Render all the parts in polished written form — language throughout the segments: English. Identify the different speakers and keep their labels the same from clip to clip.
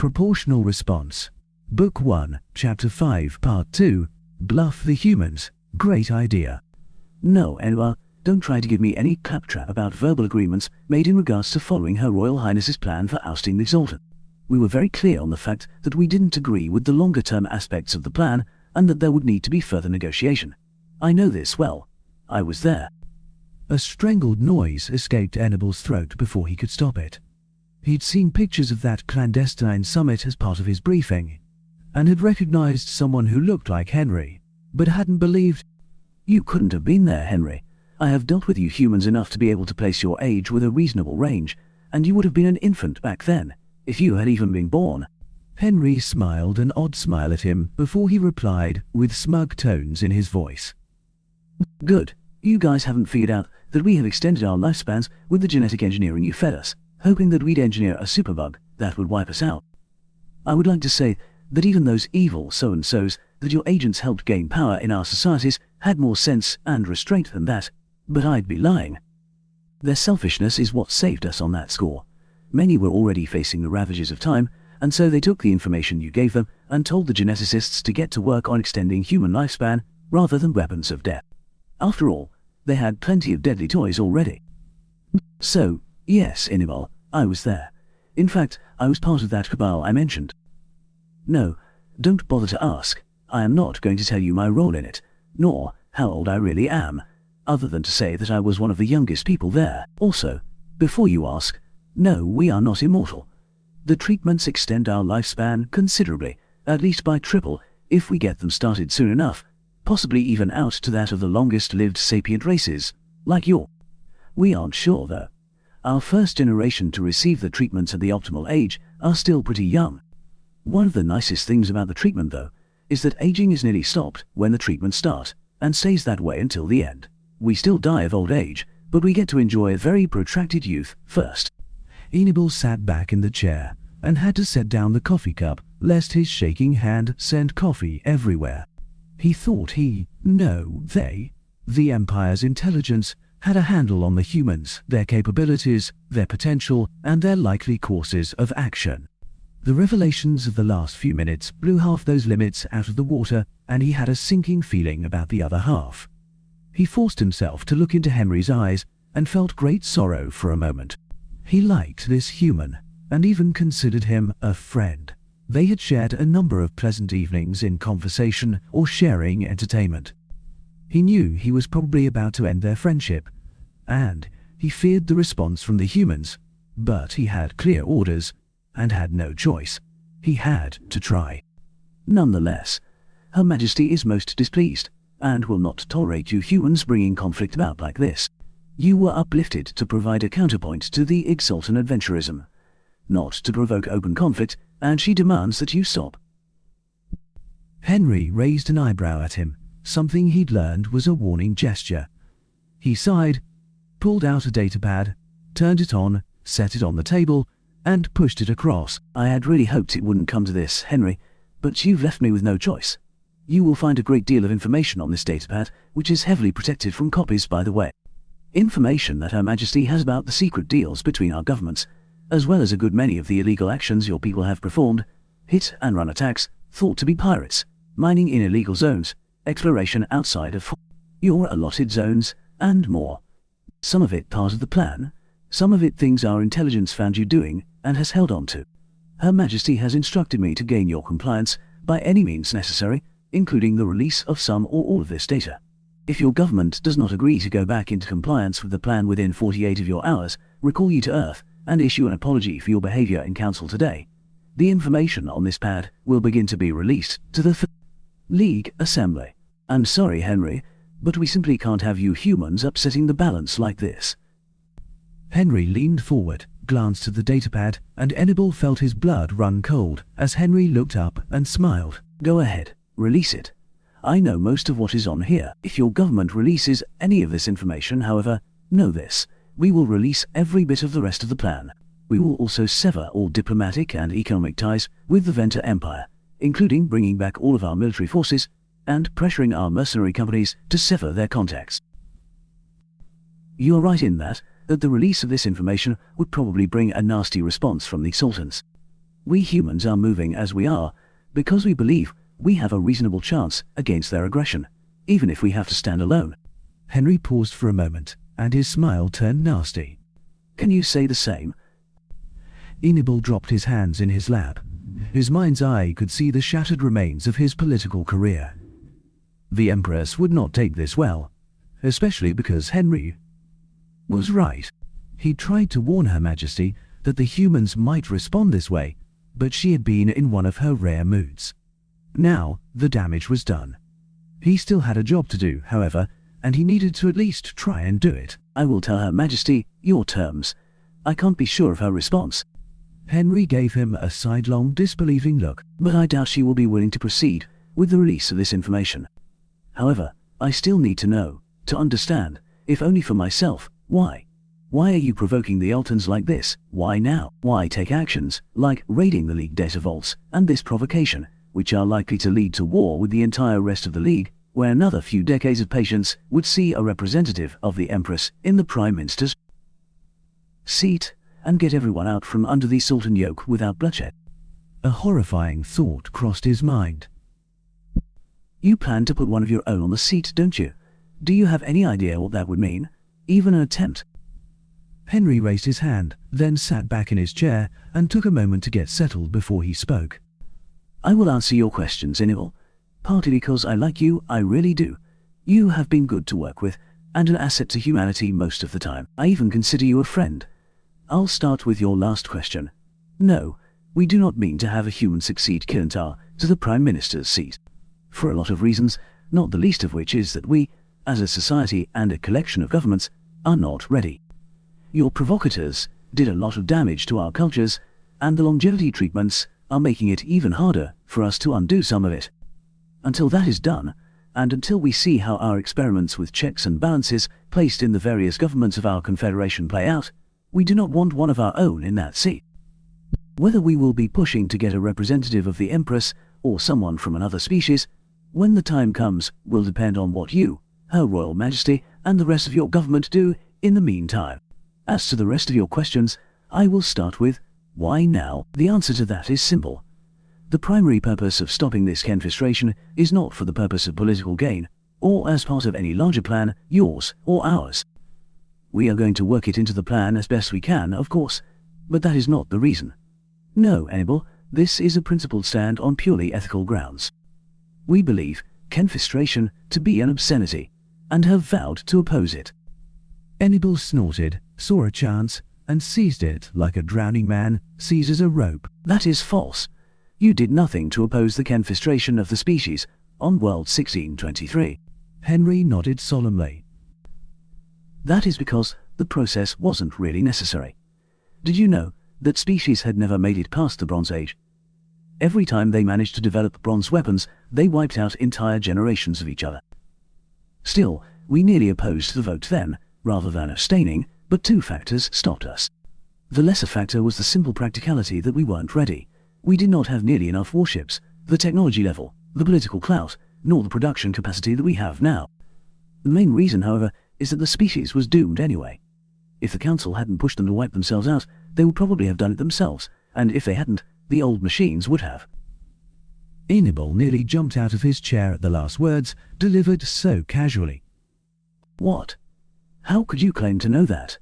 Speaker 1: Proportional Response. Book 1, Chapter 5, Part 2, Bluff the Humans. Great idea.
Speaker 2: No, Enwa, don't try to give me any claptrap about verbal agreements made in regards to following Her Royal Highness's plan for ousting the Sultan. We were very clear on the fact that we didn't agree with the longer-term aspects of the plan and that there would need to be further negotiation. I know this well. I was there.
Speaker 1: A strangled noise escaped Annabel's throat before he could stop it. He'd seen pictures of that clandestine summit as part of his briefing, and had recognized someone who looked like Henry, but hadn't believed.
Speaker 2: You couldn't have been there, Henry. I have dealt with you humans enough to be able to place your age with a reasonable range, and you would have been an infant back then, if you had even been born.
Speaker 1: Henry smiled an odd smile at him before he replied with smug tones in his voice.
Speaker 2: Good. You guys haven't figured out that we have extended our lifespans with the genetic engineering you fed us, hoping that we'd engineer a superbug that would wipe us out. I would like to say that even those evil so-and-sos that your agents helped gain power in our societies had more sense and restraint than that, but I'd be lying. Their selfishness is what saved us on that score. Many were already facing the ravages of time, and so they took the information you gave them and told the geneticists to get to work on extending human lifespan rather than weapons of death. After all, they had plenty of deadly toys already. So, yes, Inimal, I was there. In fact, I was part of that cabal I mentioned. No, don't bother to ask. I am not going to tell you my role in it, nor how old I really am, other than to say that I was one of the youngest people there. Also, before you ask, no, we are not immortal. The treatments extend our lifespan considerably, at least by triple, if we get them started soon enough, possibly even out to that of the longest-lived sapient races, like yours. We aren't sure, though. Our first generation to receive the treatments at the optimal age are still pretty young. One of the nicest things about the treatment, though, is that aging is nearly stopped when the treatments start, and stays that way until the end. We still die of old age, but we get to enjoy a very protracted youth first.
Speaker 1: Enibal sat back in the chair and had to set down the coffee cup lest his shaking hand send coffee everywhere. He thought they, the Empire's intelligence, had a handle on the humans, their capabilities, their potential, and their likely courses of action. The revelations of the last few minutes blew half those limits out of the water, and he had a sinking feeling about the other half. He forced himself to look into Henry's eyes and felt great sorrow for a moment. He liked this human, and even considered him a friend. They had shared a number of pleasant evenings in conversation or sharing entertainment. He knew he was probably about to end their friendship, and he feared the response from the humans, but he had clear orders and had no choice. He had to try.
Speaker 2: Nonetheless, Her Majesty is most displeased, and will not tolerate you humans bringing conflict about like this. You were uplifted to provide a counterpoint to the exultant adventurism, not to provoke open conflict, and she demands that you stop.
Speaker 1: Henry raised an eyebrow at him, something he'd learned was a warning gesture. He sighed, pulled out a datapad, turned it on, set it on the table, and pushed it across.
Speaker 2: I had really hoped it wouldn't come to this, Henry, but you've left me with no choice. You will find a great deal of information on this datapad, which is heavily protected from copies, by the way. Information that Her Majesty has about the secret deals between our governments, as well as a good many of the illegal actions your people have performed, hit and run attacks, thought to be pirates, mining in illegal zones, exploration outside of your allotted zones, and more. Some of it part of the plan, some of it things our intelligence found you doing and has held on to. Her Majesty has instructed me to gain your compliance by any means necessary, including the release of some or all of this data. If your government does not agree to go back into compliance with the plan within 48 of your hours, recall you to Earth, and issue an apology for your behavior in Council today, the information on this pad will begin to be released to the League Assembly. I'm sorry, Henry, but we simply can't have you humans upsetting the balance like this.
Speaker 1: Henry leaned forward, glanced at the datapad, and Enibal felt his blood run cold as Henry looked up and smiled.
Speaker 2: Go ahead, release it. I know most of what is on here. If your government releases any of this information, however, know this. We will release every bit of the rest of the plan. We will also sever all diplomatic and economic ties with the Venta Empire, including bringing back all of our military forces and pressuring our mercenary companies to sever their contacts. You are right in that the release of this information would probably bring a nasty response from the Sultans. We humans are moving as we are because we believe we have a reasonable chance against their aggression, even if we have to stand alone.
Speaker 1: Henry paused for a moment, and his smile turned nasty.
Speaker 2: Can you say the same?
Speaker 1: Enibel dropped his hands in his lap. His mind's eye could see the shattered remains of his political career. The Empress would not take this well, especially because Henry was right. He tried to warn Her Majesty that the humans might respond this way, but she had been in one of her rare moods. Now, the damage was done. He still had a job to do, however, and he needed to at least try and do it.
Speaker 2: I will tell Her Majesty your terms. I can't be sure of her response.
Speaker 1: Henry gave him a sidelong, disbelieving look.
Speaker 2: But I doubt she will be willing to proceed with the release of this information. However, I still need to know, to understand, if only for myself, why. Why are you provoking the Altons like this? Why now? Why take actions, like raiding the League data vaults, and this provocation, which are likely to lead to war with the entire rest of the League, where another few decades of patience would see a representative of the Empress in the Prime Minister's seat, and get everyone out from under the Sultan yoke without bloodshed?
Speaker 1: A horrifying thought crossed his mind.
Speaker 2: You plan to put one of your own on the seat, don't you? Do you have any idea what that would mean? Even an attempt?
Speaker 1: Henry raised his hand, then sat back in his chair and took a moment to get settled before he spoke.
Speaker 2: I will answer your questions, Enibel. Partly because I like you, I really do. You have been good to work with, and an asset to humanity most of the time. I even consider you a friend. I'll start with your last question. No, we do not mean to have a human succeed Kilintar to the Prime Minister's seat. For a lot of reasons, not the least of which is that we, as a society and a collection of governments, are not ready. Your provocateurs did a lot of damage to our cultures, and the longevity treatments are making it even harder for us to undo some of it. Until that is done, and until we see how our experiments with checks and balances placed in the various governments of our confederation play out, we do not want one of our own in that seat. Whether we will be pushing to get a representative of the Empress or someone from another species, when the time comes, will depend on what you, Her Royal Majesty, and the rest of your government do in the meantime. As to the rest of your questions, I will start with, why now? The answer to that is simple. The primary purpose of stopping this confistration is not for the purpose of political gain, or as part of any larger plan, yours or ours. We are going to work it into the plan as best we can, of course, but that is not the reason. No, Enibel, this is a principled stand on purely ethical grounds. We believe confistration to be an obscenity, and have vowed to oppose it.
Speaker 1: Enibel snorted, saw a chance, and seized it like a drowning man seizes a rope.
Speaker 2: That is false. You did nothing to oppose the confistration of the species on World 1623.
Speaker 1: Henry nodded solemnly.
Speaker 2: That is because the process wasn't really necessary. Did you know that species had never made it past the Bronze Age? Every time they managed to develop bronze weapons, they wiped out entire generations of each other. Still, we nearly opposed the vote then, rather than abstaining, but two factors stopped us. The lesser factor was the simple practicality that we weren't ready. We did not have nearly enough warships, the technology level, the political clout, nor the production capacity that we have now. The main reason, however, is that the species was doomed anyway. If the Council hadn't pushed them to wipe themselves out, they would probably have done it themselves, and if they hadn't, the old machines would have.
Speaker 1: Enibel nearly jumped out of his chair at the last words, delivered so casually.
Speaker 2: What? How could you claim to know that?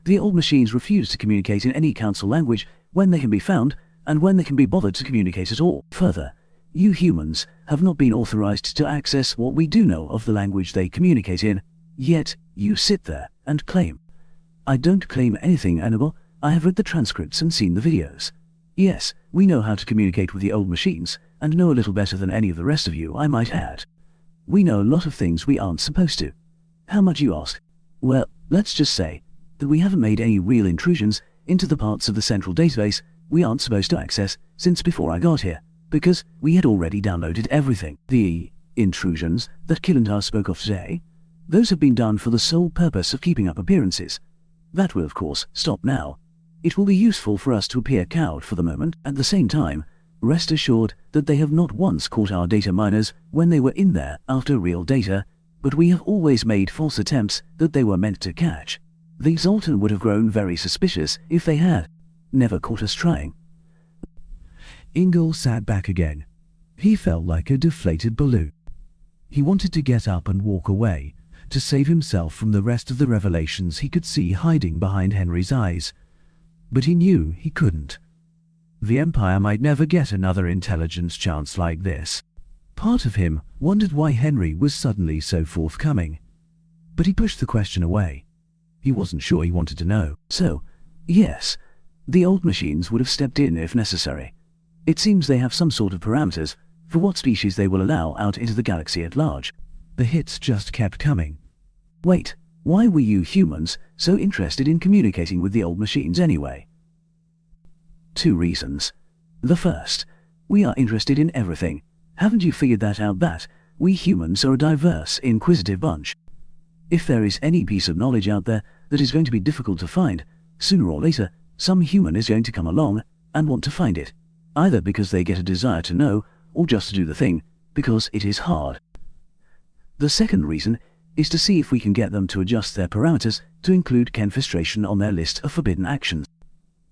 Speaker 2: The old machines refuse to communicate in any Council language when they can be found, and when they can be bothered to communicate at all. Further, you humans have not been authorized to access what we do know of the language they communicate in, yet you sit there and claim. I don't claim anything, Enibel. I have read the transcripts and seen the videos. Yes, we know how to communicate with the old machines, and know a little better than any of the rest of you, I might add. We know a lot of things we aren't supposed to. How much, you ask? Well, let's just say that we haven't made any real intrusions into the parts of the central database we aren't supposed to access since before I got here, because we had already downloaded everything. The intrusions that Kilintar spoke of today, those have been done for the sole purpose of keeping up appearances. That will, of course, stop now. It will be useful for us to appear cowed for the moment. At the same time, rest assured that they have not once caught our data miners when they were in there after real data, but we have always made false attempts that they were meant to catch. The Zoltan would have grown very suspicious if they had never caught us trying.
Speaker 1: Ingle sat back again. He felt like a deflated balloon. He wanted to get up and walk away, to save himself from the rest of the revelations he could see hiding behind Henry's eyes. But he knew he couldn't. The Empire might never get another intelligence chance like this. Part of him wondered why Henry was suddenly so forthcoming. But he pushed the question away. He wasn't sure he wanted to know.
Speaker 2: So, yes, the old machines would have stepped in if necessary. It seems they have some sort of parameters for what species they will allow out into the galaxy at large.
Speaker 1: The hits just kept coming.
Speaker 2: Wait, why were you humans so interested in communicating with the old machines anyway? 2 reasons. The first, we are interested in everything. Haven't you figured that out, that we humans are a diverse, inquisitive bunch? If there is any piece of knowledge out there that is going to be difficult to find, sooner or later, some human is going to come along and want to find it, either because they get a desire to know, or just to do the thing, because it is hard. The second reason is to see if we can get them to adjust their parameters to include Kenfistration on their list of forbidden actions.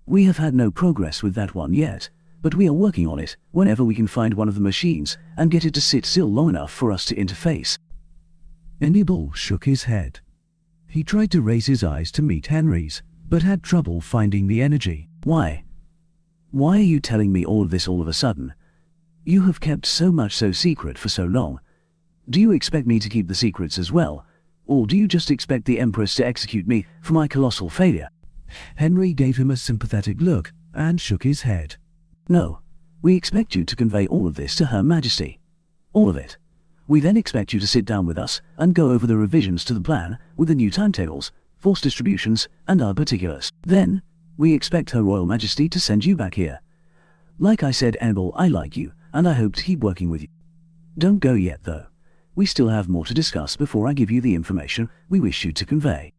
Speaker 2: We have had no progress with that one yet, but we are working on it whenever we can find one of the machines and get it to sit still long enough for us to interface.
Speaker 1: Ingle shook his head. He tried to raise his eyes to meet Henry's, but had trouble finding the energy.
Speaker 2: Why? Why are you telling me all of this all of a sudden? You have kept so much so secret for so long. Do you expect me to keep the secrets as well? Or do you just expect the Empress to execute me for my colossal failure?
Speaker 1: Henry gave him a sympathetic look and shook his head.
Speaker 2: No, we expect you to convey all of this to Her Majesty. All of it. We then expect you to sit down with us and go over the revisions to the plan with the new timetables, force distributions, and our particulars. Then, we expect Her Royal Majesty to send you back here. Like I said, Annabelle, I like you, and I hope to keep working with you. Don't go yet, though. We still have more to discuss before I give you the information we wish you to convey.